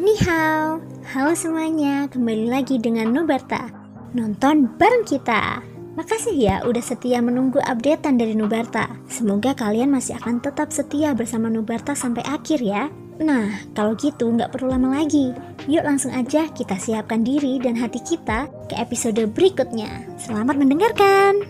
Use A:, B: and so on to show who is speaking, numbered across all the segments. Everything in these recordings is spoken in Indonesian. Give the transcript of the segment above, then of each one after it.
A: Ni hao, halo semuanya, kembali lagi dengan Nubarta. Nonton bareng kita. Makasih ya udah setia menunggu updatean dari Nubarta. Semoga kalian masih akan tetap setia bersama Nubarta sampai akhir ya. Nah, kalau gitu nggak perlu lama lagi. Yuk langsung aja kita siapkan diri dan hati kita ke episode berikutnya. Selamat mendengarkan.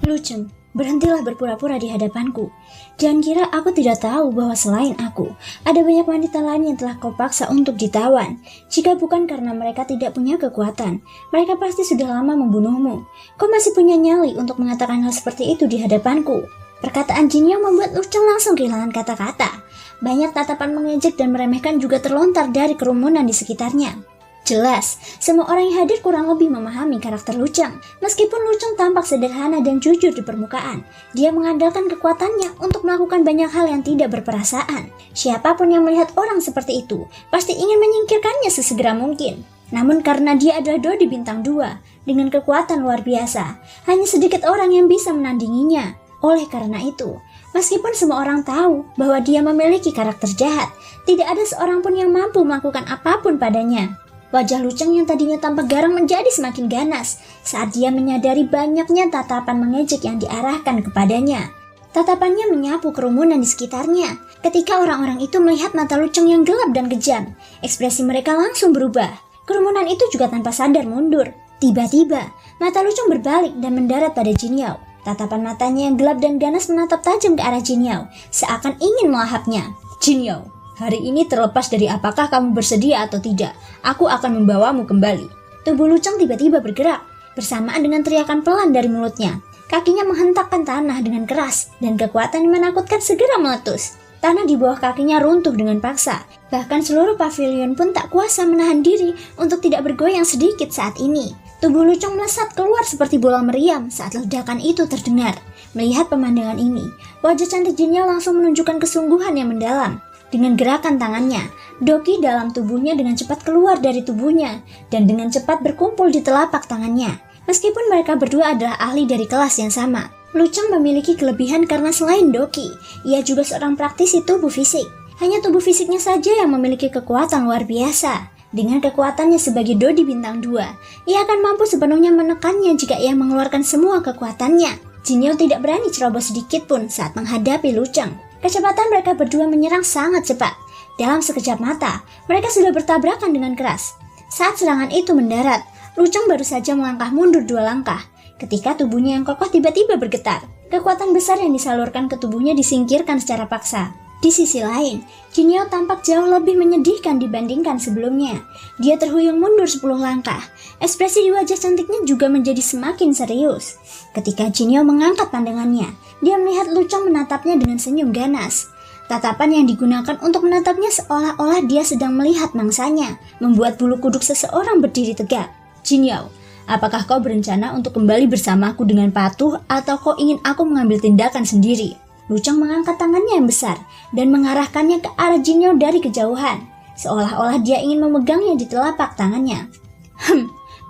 B: Luceng, berhentilah berpura-pura di hadapanku. Jangan kira aku tidak tahu bahwa selain aku, ada banyak wanita lain yang telah kau paksa untuk ditawan. Jika bukan karena mereka tidak punya kekuatan, mereka pasti sudah lama membunuhmu. Kau masih punya nyali untuk mengatakan hal seperti itu di hadapanku. Perkataan Jin Yao membuat Luceng langsung kehilangan kata-kata. Banyak tatapan mengejek dan meremehkan juga terlontar dari kerumunan di sekitarnya. Jelas, semua orang yang hadir kurang lebih memahami karakter Luceng. Meskipun Luceng tampak sederhana dan jujur di permukaan, dia mengandalkan kekuatannya untuk melakukan banyak hal yang tidak berperasaan. Siapapun yang melihat orang seperti itu, pasti ingin menyingkirkannya sesegera mungkin. Namun karena dia adalah Dodi Bintang 2, dengan kekuatan luar biasa, hanya sedikit orang yang bisa menandinginya. Oleh karena itu, meskipun semua orang tahu bahwa dia memiliki karakter jahat, tidak ada seorang pun yang mampu melakukan apapun padanya. Wajah Luceng yang tadinya tampak garang menjadi semakin ganas saat dia menyadari banyaknya tatapan mengejek yang diarahkan kepadanya. Tatapannya menyapu kerumunan di sekitarnya. Ketika orang-orang itu melihat mata Luceng yang gelap dan kejam, ekspresi mereka langsung berubah. Kerumunan itu juga tanpa sadar mundur. Tiba-tiba, mata Luceng berbalik dan mendarat pada Jin Yao. Tatapan matanya yang gelap dan ganas menatap tajam ke arah Jin Yao, seakan ingin melahapnya.
C: Jin Yao, hari ini terlepas dari apakah kamu bersedia atau tidak, aku akan membawamu kembali.
B: Tubuh Luceng tiba-tiba bergerak, bersamaan dengan teriakan pelan dari mulutnya. Kakinya menghentakkan tanah dengan keras, dan kekuatan yang menakutkan segera meletus. Tanah di bawah kakinya runtuh dengan paksa. Bahkan seluruh pavilion pun tak kuasa menahan diri untuk tidak bergoyang sedikit saat ini. Tubuh Luceng melesat keluar seperti bola meriam saat ledakan itu terdengar. Melihat pemandangan ini, wajah cantik Jin Yao langsung menunjukkan kesungguhan yang mendalam. Dengan gerakan tangannya, Doki dalam tubuhnya dengan cepat keluar dari tubuhnya dan dengan cepat berkumpul di telapak tangannya. Meskipun mereka berdua adalah ahli dari kelas yang sama, Luceng memiliki kelebihan karena selain Doki, ia juga seorang praktisi tubuh fisik. Hanya tubuh fisiknya saja yang memiliki kekuatan luar biasa. Dengan kekuatannya sebagai Dodi Bintang 2, ia akan mampu sepenuhnya menekannya jika ia mengeluarkan semua kekuatannya. Jin Yao tidak berani cerobos sedikit pun saat menghadapi Luceng. Kecepatan mereka berdua menyerang sangat cepat. Dalam sekejap mata, mereka sudah bertabrakan dengan keras. Saat serangan itu mendarat, Luceng baru saja melangkah mundur 2 langkah. Ketika tubuhnya yang kokoh tiba-tiba bergetar, kekuatan besar yang disalurkan ke tubuhnya disingkirkan secara paksa. Di sisi lain, Jin Yao tampak jauh lebih menyedihkan dibandingkan sebelumnya. Dia terhuyung mundur 10 langkah. Ekspresi di wajah cantiknya juga menjadi semakin serius. Ketika Jin Yao mengangkat pandangannya, dia melihat Luceng menatapnya dengan senyum ganas. Tatapan yang digunakan untuk menatapnya seolah-olah dia sedang melihat mangsanya, membuat bulu kuduk seseorang berdiri tegak.
C: Jin Yao, apakah kau berencana untuk kembali bersamaku dengan patuh atau kau ingin aku mengambil tindakan sendiri?
B: Luceng mengangkat tangannya yang besar dan mengarahkannya ke arah Jin Yao dari kejauhan, seolah-olah dia ingin memegangnya di telapak tangannya.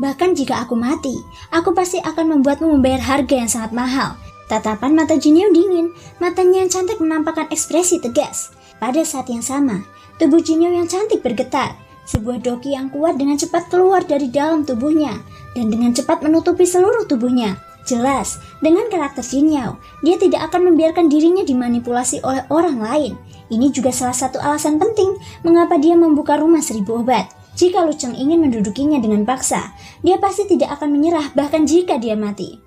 B: Bahkan jika aku mati, aku pasti akan membuatmu membayar harga yang sangat mahal. Tatapan mata Jin Yao dingin, matanya yang cantik menampakkan ekspresi tegas. Pada saat yang sama, tubuh Jin Yao yang cantik bergetar. Sebuah doki yang kuat dengan cepat keluar dari dalam tubuhnya dan dengan cepat menutupi seluruh tubuhnya. Jelas, dengan karakter Jin Yao, dia tidak akan membiarkan dirinya dimanipulasi oleh orang lain. Ini juga salah satu alasan penting mengapa dia membuka rumah 1000 obat. Jika Luceng ingin mendudukinya dengan paksa, dia pasti tidak akan menyerah bahkan jika dia mati.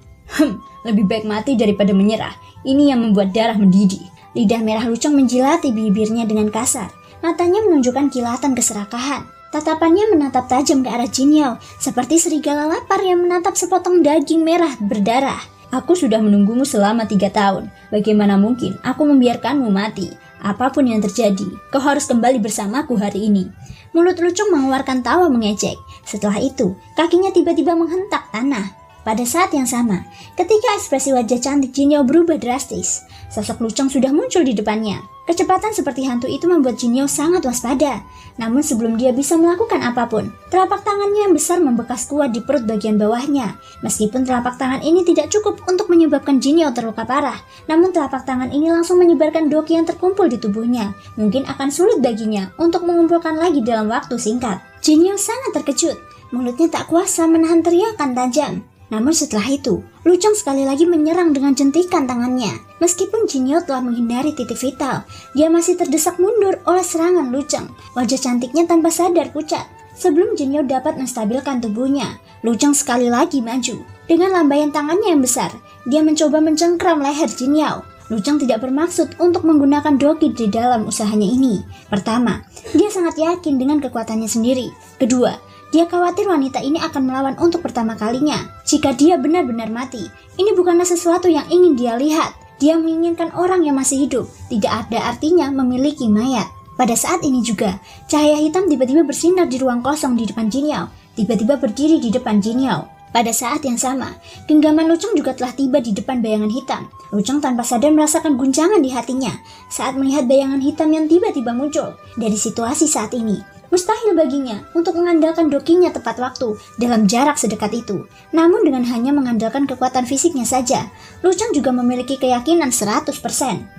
C: Lebih baik mati daripada menyerah. Ini yang membuat darah mendidih.
B: Lidah merah Luceng menjilati bibirnya dengan kasar. Matanya menunjukkan kilatan keserakahan. Tatapannya menatap tajam ke arah Jin Yao, seperti serigala lapar yang menatap sepotong daging merah berdarah.
C: Aku sudah menunggumu selama 3 tahun. Bagaimana mungkin aku membiarkanmu mati? Apapun yang terjadi, kau harus kembali bersamaku hari ini.
B: Mulut Luceng mengeluarkan tawa mengejek. Setelah itu, kakinya tiba-tiba menghentak tanah. Pada saat yang sama, ketika ekspresi wajah cantik Jin Yao berubah drastis, sosok Lucong sudah muncul di depannya. Kecepatan seperti hantu itu membuat Jin Yao sangat waspada. Namun sebelum dia bisa melakukan apapun, telapak tangannya yang besar membekas kuat di perut bagian bawahnya. Meskipun telapak tangan ini tidak cukup untuk menyebabkan Jin Yao terluka parah, namun telapak tangan ini langsung menyebarkan doki yang terkumpul di tubuhnya. Mungkin akan sulit baginya untuk mengumpulkan lagi dalam waktu singkat. Jin Yao sangat terkejut, mulutnya tak kuasa menahan teriakan tajam. Namun setelah itu, Lucong sekali lagi menyerang dengan jentikan tangannya. Meskipun Jin Yao telah menghindari titik vital, dia masih terdesak mundur oleh serangan Lucong. Wajah cantiknya tanpa sadar pucat. Sebelum Jin Yao dapat menstabilkan tubuhnya, Lucong sekali lagi maju. Dengan lambaian tangannya yang besar, dia mencoba mencengkram leher Jin Yao. Lucong tidak bermaksud untuk menggunakan doki di dalam usahanya ini. Pertama, dia sangat yakin dengan kekuatannya sendiri. Kedua, dia khawatir wanita ini akan melawan untuk pertama kalinya. Jika dia benar-benar mati, ini bukanlah sesuatu yang ingin dia lihat. Dia menginginkan orang yang masih hidup. Tidak ada artinya memiliki mayat. Pada saat ini juga, cahaya hitam tiba-tiba bersinar di ruang kosong di depan Jin Yao. Tiba-tiba berdiri di depan Jin Yao. Pada saat yang sama, genggaman Lucong juga telah tiba di depan bayangan hitam. Lucong tanpa sadar merasakan guncangan di hatinya saat melihat bayangan hitam yang tiba-tiba muncul. Dari situasi saat ini, mustahil baginya untuk mengandalkan dokinya tepat waktu dalam jarak sedekat itu. Namun dengan hanya mengandalkan kekuatan fisiknya saja, Lucong juga memiliki keyakinan 100%.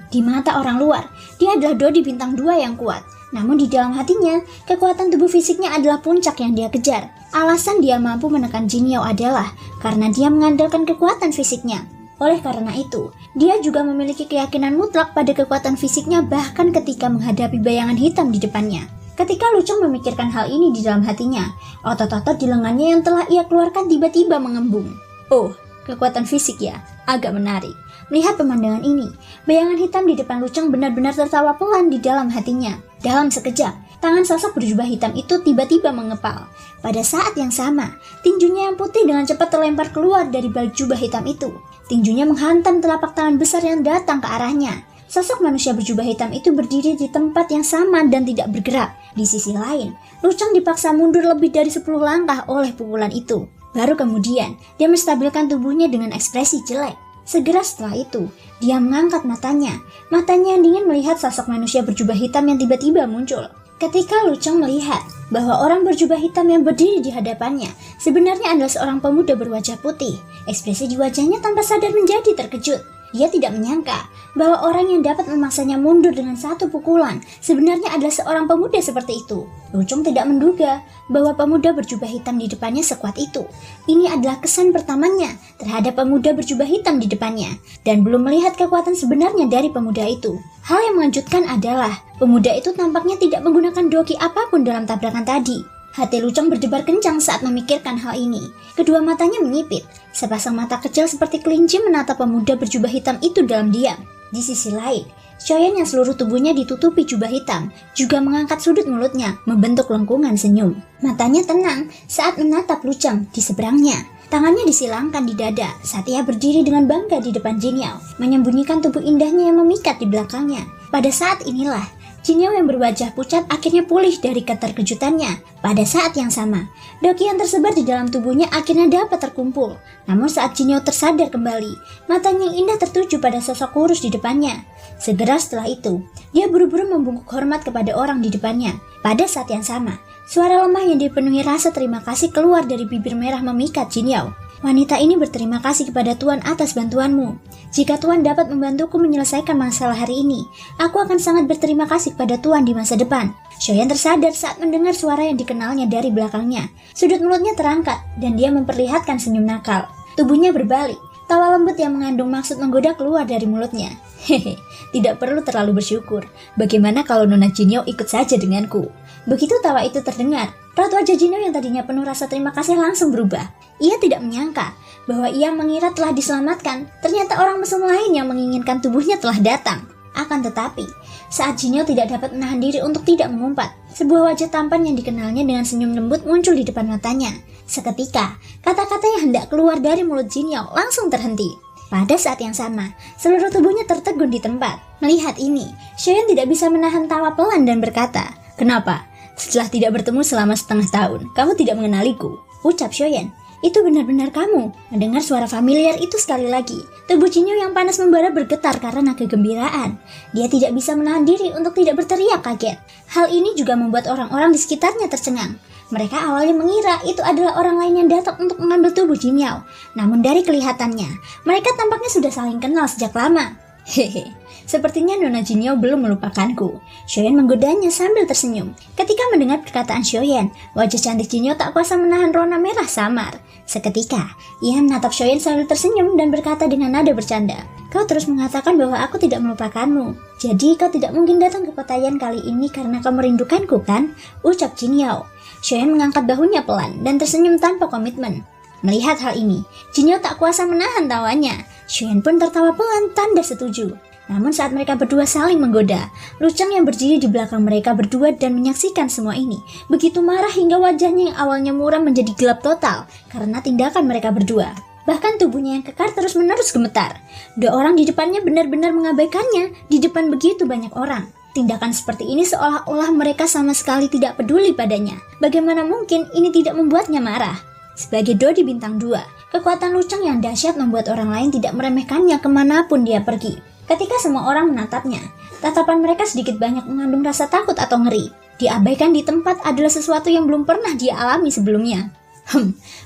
B: Di mata orang luar, dia adalah Dodi bintang 2 yang kuat. Namun di dalam hatinya, kekuatan tubuh fisiknya adalah puncak yang dia kejar. Alasan dia mampu menekan Jin Yao adalah karena dia mengandalkan kekuatan fisiknya. Oleh karena itu, dia juga memiliki keyakinan mutlak pada kekuatan fisiknya bahkan ketika menghadapi bayangan hitam di depannya. Ketika Lucong memikirkan hal ini di dalam hatinya, otot-otot di lengannya yang telah ia keluarkan tiba-tiba mengembung. Oh, kekuatan fisik ya, agak menarik. Melihat pemandangan ini, bayangan hitam di depan Lucong benar-benar tertawa pelan di dalam hatinya. Dalam sekejap, tangan sosok berjubah hitam itu tiba-tiba mengepal. Pada saat yang sama, tinjunya yang putih dengan cepat terlempar keluar dari balik jubah hitam itu. Tinjunya menghantam telapak tangan besar yang datang ke arahnya. Sosok manusia berjubah hitam itu berdiri di tempat yang sama dan tidak bergerak. Di sisi lain, Lucong dipaksa mundur lebih dari 10 langkah oleh pukulan itu. Baru kemudian, dia menstabilkan tubuhnya dengan ekspresi jelek. Segera setelah itu, dia mengangkat matanya. Matanya yang dingin melihat sosok manusia berjubah hitam yang tiba-tiba muncul. Ketika Lucong melihat bahwa orang berjubah hitam yang berdiri di hadapannya sebenarnya adalah seorang pemuda berwajah putih, ekspresi di wajahnya tanpa sadar menjadi terkejut. Dia tidak menyangka bahwa orang yang dapat memaksanya mundur dengan satu pukulan sebenarnya adalah seorang pemuda seperti itu. Lucong tidak menduga bahwa pemuda berjubah hitam di depannya sekuat itu. Ini adalah kesan pertamanya terhadap pemuda berjubah hitam di depannya dan belum melihat kekuatan sebenarnya dari pemuda itu. Hal yang mengejutkan adalah pemuda itu tampaknya tidak menggunakan doki apapun dalam tabrakan tadi. Hati Lucong berdebar kencang saat memikirkan hal ini. Kedua matanya menyipit. Sepasang mata kecil seperti kelinci menatap pemuda berjubah hitam itu dalam diam. Di sisi lain, Shoyan yang seluruh tubuhnya ditutupi jubah hitam juga mengangkat sudut mulutnya membentuk lengkungan senyum. Matanya tenang saat menatap Lucong di seberangnya. Tangannya disilangkan di dada saat ia berdiri dengan bangga di depan Jin Yao, menyembunyikan tubuh indahnya yang memikat di belakangnya. Pada saat inilah, Jin Yao yang berwajah pucat akhirnya pulih dari keterkejutannya. Pada saat yang sama, doki yang tersebar di dalam tubuhnya akhirnya dapat terkumpul. Namun saat Jin Yao tersadar kembali, matanya yang indah tertuju pada sosok kurus di depannya. Segera setelah itu, dia buru-buru membungkuk hormat kepada orang di depannya. Pada saat yang sama, suara lemah yang dipenuhi rasa terima kasih keluar dari bibir merah memikat Jin Yao. Wanita ini berterima kasih kepada Tuan atas bantuanmu. Jika Tuan dapat membantuku menyelesaikan masalah hari ini, aku akan sangat berterima kasih kepada Tuan di masa depan. Shoyan tersadar saat mendengar suara yang dikenalnya dari belakangnya. Sudut mulutnya terangkat dan dia memperlihatkan senyum nakal. Tubuhnya berbalik. Tawa lembut yang mengandung maksud menggoda keluar dari mulutnya. Hehe, tidak perlu terlalu bersyukur. Bagaimana kalau Nona Jin Yao ikut saja denganku? Begitu tawa itu terdengar, raut wajah Jin Yao yang tadinya penuh rasa terima kasih langsung berubah. Ia tidak menyangka bahwa ia mengira telah diselamatkan. Ternyata orang mesum lain yang menginginkan tubuhnya telah datang. Akan tetapi, saat Jin Yao tidak dapat menahan diri untuk tidak mengumpat, sebuah wajah tampan yang dikenalnya dengan senyum lembut muncul di depan matanya. Seketika, kata-kata yang hendak keluar dari mulut Jin Yao langsung terhenti. Pada saat yang sama, seluruh tubuhnya tertegun di tempat. Melihat ini, Shoyan tidak bisa menahan tawa pelan dan berkata, "Kenapa? Setelah tidak bertemu selama setengah tahun, kamu tidak mengenaliku?" Ucap Shoyan. Itu benar-benar kamu. Mendengar suara familiar itu sekali lagi, tubuh Jinyo yang panas membara bergetar karena kegembiraan. Dia tidak bisa menahan diri untuk tidak berteriak kaget. Hal ini juga membuat orang-orang di sekitarnya tercengang. Mereka awalnya mengira itu adalah orang lain yang datang untuk mengambil tubuh Jinyo. Namun dari kelihatannya, mereka tampaknya sudah saling kenal sejak lama. Hehe, sepertinya Nona Jinyo belum melupakanku. Shoyen menggodanya sambil tersenyum. Ketika mendengar perkataan Shoyen, wajah cantik Jinyo tak kuasa menahan rona merah samar. Seketika, ia menatap Shoyen sambil tersenyum dan berkata dengan nada bercanda, "Kau terus mengatakan bahwa aku tidak melupakanmu. Jadi kau tidak mungkin datang ke kota Yan kali ini karena kau merindukanku kan?" ucap Jinyo. Shoyen mengangkat bahunya pelan dan tersenyum tanpa komitmen. Melihat hal ini, Jinyo tak kuasa menahan tawanya. Shoyen pun tertawa pelan tanda setuju. Namun saat mereka berdua saling menggoda, Lucang yang berdiri di belakang mereka berdua dan menyaksikan semua ini begitu marah hingga wajahnya yang awalnya muram menjadi gelap total karena tindakan mereka berdua. Bahkan tubuhnya yang kekar terus-menerus gemetar. Dua orang di depannya benar-benar mengabaikannya di depan begitu banyak orang. Tindakan seperti ini seolah-olah mereka sama sekali tidak peduli padanya. Bagaimana mungkin ini tidak membuatnya marah? Sebagai Dodi bintang 2, kekuatan Lucang yang dahsyat membuat orang lain tidak meremehkannya kemanapun dia pergi. Ketika semua orang menatapnya, tatapan mereka sedikit banyak mengandung rasa takut atau ngeri. Diabaikan di tempat adalah sesuatu yang belum pernah dia alami sebelumnya.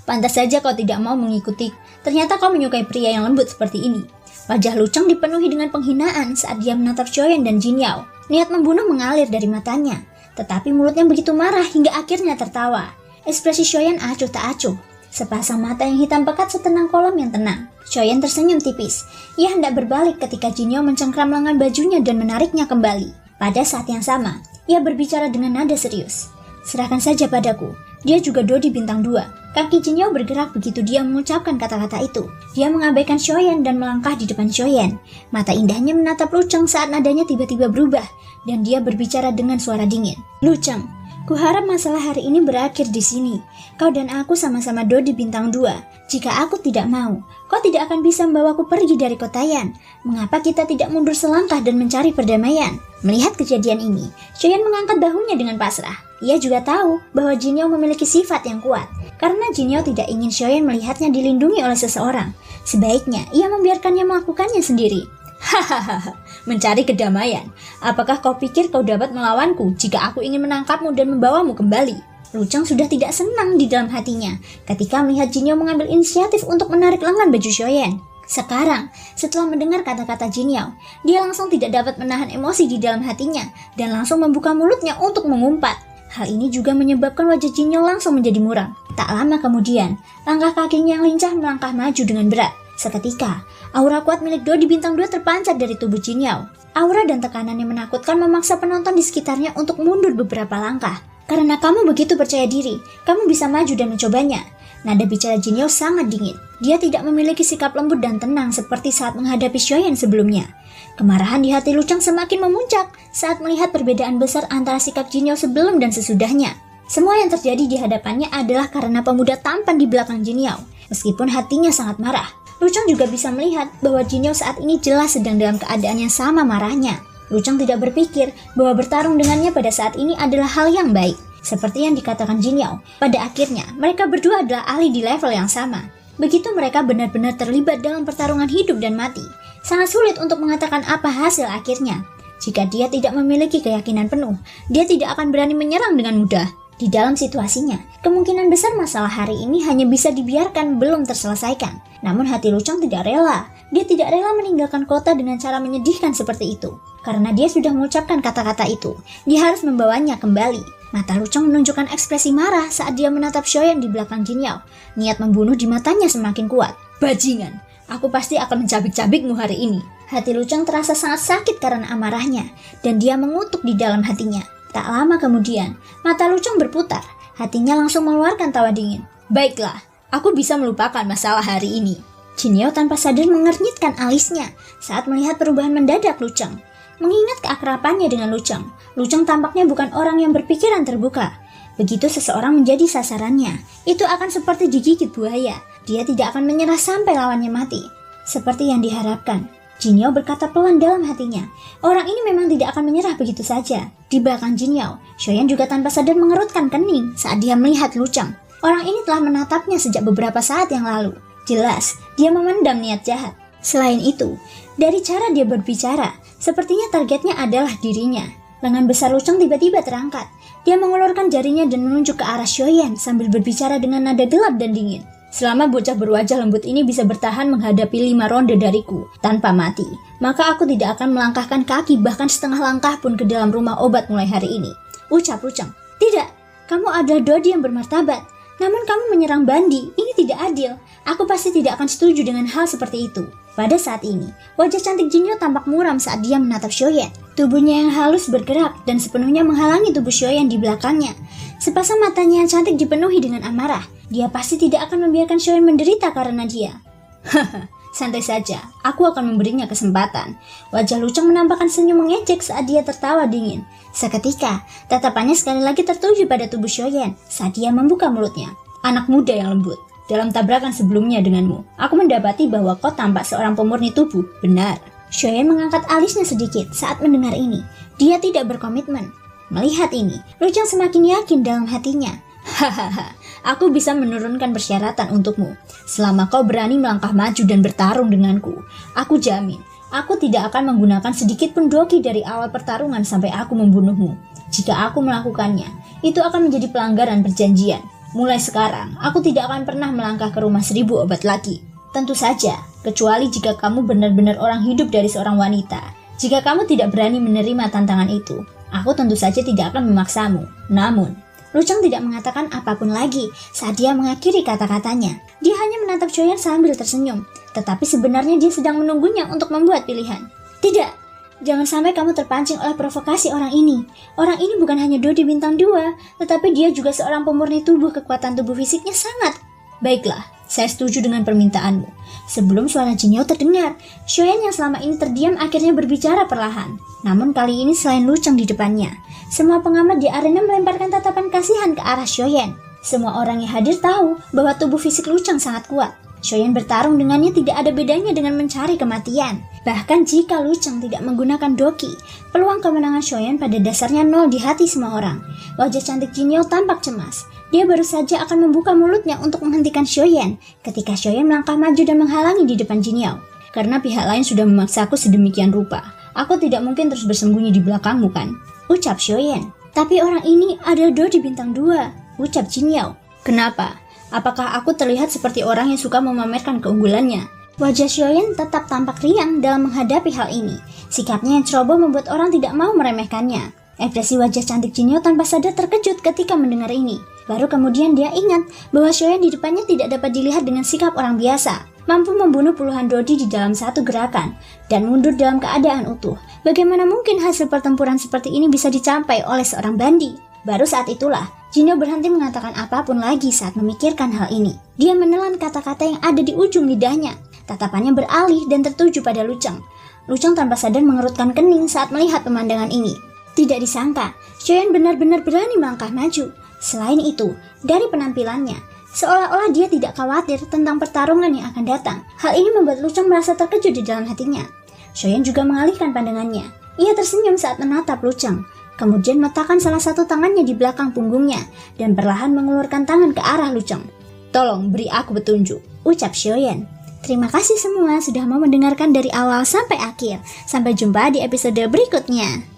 B: Pantas saja kau tidak mau mengikuti. Ternyata kau menyukai pria yang lembut seperti ini. Wajah Lucang dipenuhi dengan penghinaan saat dia menatap Shoyen dan Jinyo. Niat membunuh mengalir dari matanya, tetapi mulutnya begitu marah hingga akhirnya tertawa. Ekspresi Shoyen acuh tak acuh. Sepasang mata yang hitam pekat setenang kolam yang tenang. Shoyen tersenyum tipis. Ia hendak berbalik ketika Jinyo mencengkram lengan bajunya dan menariknya kembali. Pada saat yang sama, ia berbicara dengan nada serius. "Serahkan saja padaku. Dia juga Dodi bintang 2. Kaki Jinyo bergerak begitu dia mengucapkan kata-kata itu. Dia mengabaikan Shoyen dan melangkah di depan Shoyen. Mata indahnya menatap Lucang saat nadanya tiba-tiba berubah dan dia berbicara dengan suara dingin. "Lucang, kuharap masalah hari ini berakhir di sini. Kau dan aku sama-sama Dodi bintang 2. Jika aku tidak mau, kau tidak akan bisa membawaku pergi dari kota Yan. Mengapa kita tidak mundur selangkah dan mencari perdamaian?" Melihat kejadian ini, Shoyen mengangkat bahunya dengan pasrah. Ia juga tahu bahwa Jinyo memiliki sifat yang kuat. Karena Jinyo tidak ingin Shoyen melihatnya dilindungi oleh seseorang, sebaiknya ia membiarkannya melakukannya sendiri. "Hahaha, mencari kedamaian. Apakah kau pikir kau dapat melawanku jika aku ingin menangkapmu dan membawamu kembali?" Lucang sudah tidak senang di dalam hatinya ketika melihat Jinyo mengambil inisiatif untuk menarik lengan baju Shoyen. Sekarang, setelah mendengar kata-kata Jinyo, dia langsung tidak dapat menahan emosi di dalam hatinya dan langsung membuka mulutnya untuk mengumpat. Hal ini juga menyebabkan wajah Jinyo langsung menjadi muram. Tak lama kemudian, langkah kakinya yang lincah melangkah maju dengan berat. Seketika, aura kuat milik Dodi bintang 2 terpancar dari tubuh Jinyo. Aura dan tekanan yang menakutkan memaksa penonton di sekitarnya untuk mundur beberapa langkah. "Karena kamu begitu percaya diri, kamu bisa maju dan mencobanya." Nada bicara Jinyo sangat dingin. Dia tidak memiliki sikap lembut dan tenang seperti saat menghadapi Shoyen sebelumnya. Kemarahan di hati Lucang semakin memuncak saat melihat perbedaan besar antara sikap Jinyo sebelum dan sesudahnya. Semua yang terjadi di hadapannya adalah karena pemuda tampan di belakang Jinyo. Meskipun hatinya sangat marah, Lucang juga bisa melihat bahwa Jinyo saat ini jelas sedang dalam keadaan yang sama marahnya. Lucang tidak berpikir bahwa bertarung dengannya pada saat ini adalah hal yang baik. Seperti yang dikatakan Jinyo, pada akhirnya mereka berdua adalah ahli di level yang sama. Begitu mereka benar-benar terlibat dalam pertarungan hidup dan mati, sangat sulit untuk mengatakan apa hasil akhirnya. Jika dia tidak memiliki keyakinan penuh, dia tidak akan berani menyerang dengan mudah. Di dalam situasinya, kemungkinan besar masalah hari ini hanya bisa dibiarkan belum terselesaikan. Namun hati Lucang tidak rela. Dia tidak rela meninggalkan kota dengan cara menyedihkan seperti itu. Karena dia sudah mengucapkan kata-kata itu, dia harus membawanya kembali. Mata Lucang menunjukkan ekspresi marah saat dia menatap Shoyen di belakang Jinyo. Niat membunuh di matanya semakin kuat. "Bajingan, aku pasti akan mencabik-cabikmu hari ini." Hati Lucang terasa sangat sakit karena amarahnya, dan dia mengutuk di dalam hatinya. Tak lama kemudian, mata Lucang berputar. Hatinya langsung mengeluarkan tawa dingin. "Baiklah, aku bisa melupakan masalah hari ini." Jinyo tanpa sadar mengernyitkan alisnya saat melihat perubahan mendadak Lucang. Mengingat keakrabannya dengan Lucang, Lucang tampaknya bukan orang yang berpikiran terbuka. Begitu seseorang menjadi sasarannya, itu akan seperti digigit buaya. Dia tidak akan menyerah sampai lawannya mati. Seperti yang diharapkan, Jinyo berkata pelan dalam hatinya. Orang ini memang tidak akan menyerah begitu saja. Di belakang Jinyo, Shoyen juga tanpa sadar mengerutkan kening saat dia melihat Lucang. Orang ini telah menatapnya sejak beberapa saat yang lalu. Jelas, dia memendam niat jahat. Selain itu, dari cara dia berbicara, sepertinya targetnya adalah dirinya. Lengan besar Luceng tiba-tiba terangkat. Dia mengulurkan jarinya dan menunjuk ke arah Xiaoyan sambil berbicara dengan nada gelap dan dingin. Selama bocah berwajah lembut ini bisa bertahan menghadapi 5 ronde dariku tanpa mati, maka aku tidak akan melangkahkan kaki bahkan setengah langkah pun ke dalam rumah obat mulai hari ini. Ucap Luceng. Tidak, kamu adalah Dodi yang bermartabat. Namun kamu menyerang Bandi, ini tidak adil. Aku pasti tidak akan setuju dengan hal seperti itu. Pada saat ini, wajah cantik Jinyo tampak muram saat dia menatap Xiaoyan. Tubuhnya yang halus bergerak dan sepenuhnya menghalangi tubuh Xiaoyan di belakangnya. Sepasang matanya yang cantik dipenuhi dengan amarah. Dia pasti tidak akan membiarkan Xiaoyan menderita karena dia. Haha, santai saja, aku akan memberinya kesempatan. Wajah Luceng menampakkan senyum mengejek saat dia tertawa dingin. Seketika, tatapannya sekali lagi tertuju pada tubuh Xiaoyan saat dia membuka mulutnya. Anak muda yang lembut, dalam tabrakan sebelumnya denganmu, aku mendapati bahwa kau tampak seorang pemurni tubuh, benar. Xiaoyan mengangkat alisnya sedikit saat mendengar ini. Dia tidak berkomitmen. Melihat ini, Luceng semakin yakin dalam hatinya. Hahaha, aku bisa menurunkan persyaratan untukmu. Selama kau berani melangkah maju dan bertarung denganku, aku jamin, aku tidak akan menggunakan sedikit pun doki dari awal pertarungan sampai aku membunuhmu. Jika aku melakukannya, itu akan menjadi pelanggaran perjanjian. Mulai sekarang, aku tidak akan pernah melangkah ke rumah 1000 obat lagi. Tentu saja, kecuali jika kamu benar-benar orang hidup dari seorang wanita. Jika kamu tidak berani menerima tantangan itu, aku tentu saja tidak akan memaksamu. Namun, Luceng tidak mengatakan apapun lagi saat dia mengakhiri kata-katanya. Dia hanya menatap Xiaoyan sambil tersenyum. Tetapi sebenarnya dia sedang menunggunya untuk membuat pilihan. Tidak, jangan sampai kamu terpancing oleh provokasi orang ini. Orang ini bukan hanya Dodi bintang 2, tetapi dia juga seorang pemurni tubuh. Kekuatan tubuh fisiknya sangat. Baiklah, saya setuju dengan permintaanmu. Sebelum suara Jinyo terdengar, Xiaoyan yang selama ini terdiam akhirnya berbicara perlahan. Namun kali ini selain Luceng di depannya, semua pengamat di arena melemparkan tatapan kasihan ke arah Xiaoyan. Semua orang yang hadir tahu bahwa tubuh fisik Luceng sangat kuat. Xiaoyan bertarung dengannya tidak ada bedanya dengan mencari kematian. Bahkan jika Luceng tidak menggunakan doki, peluang kemenangan Xiaoyan pada dasarnya nol di hati semua orang. Wajah cantik Jinyo tampak cemas. Dia baru saja akan membuka mulutnya untuk menghentikan Xiaoyan ketika Xiaoyan melangkah maju dan menghalangi di depan Jinyo. Karena pihak lain sudah memaksaku sedemikian rupa, aku tidak mungkin terus bersembunyi di belakangmu kan? Ucap Xiaoyan. Tapi orang ini adalah Dodi bintang 2, ucap Jinyo. Kenapa? Apakah aku terlihat seperti orang yang suka memamerkan keunggulannya? Wajah Xiaoyan tetap tampak riang dalam menghadapi hal ini. Sikapnya yang ceroboh membuat orang tidak mau meremehkannya. Ekspresi wajah cantik Jinyo tanpa sadar terkejut ketika mendengar ini. Baru kemudian dia ingat bahwa Xiaoyan di depannya tidak dapat dilihat dengan sikap orang biasa. Mampu membunuh puluhan Dodi di dalam satu gerakan dan mundur dalam keadaan utuh. Bagaimana mungkin hasil pertempuran seperti ini bisa dicapai oleh seorang Bandi? Baru saat itulah Jinyo berhenti mengatakan apapun lagi saat memikirkan hal ini. Dia menelan kata-kata yang ada di ujung lidahnya. Tatapannya beralih dan tertuju pada Luceng. Luceng tanpa sadar mengerutkan kening saat melihat pemandangan ini. Tidak disangka, Xiaoyan benar-benar berani melangkah maju. Selain itu, dari penampilannya, seolah-olah dia tidak khawatir tentang pertarungan yang akan datang. Hal ini membuat Luceng merasa terkejut di dalam hatinya. Xiaoyan juga mengalihkan pandangannya. Ia tersenyum saat menatap Luceng, kemudian meletakkan salah satu tangannya di belakang punggungnya dan perlahan mengulurkan tangan ke arah Luceng. Tolong beri aku petunjuk, ucap Xiaoyan. Terima kasih semua sudah mau mendengarkan dari awal sampai akhir. Sampai jumpa di episode berikutnya.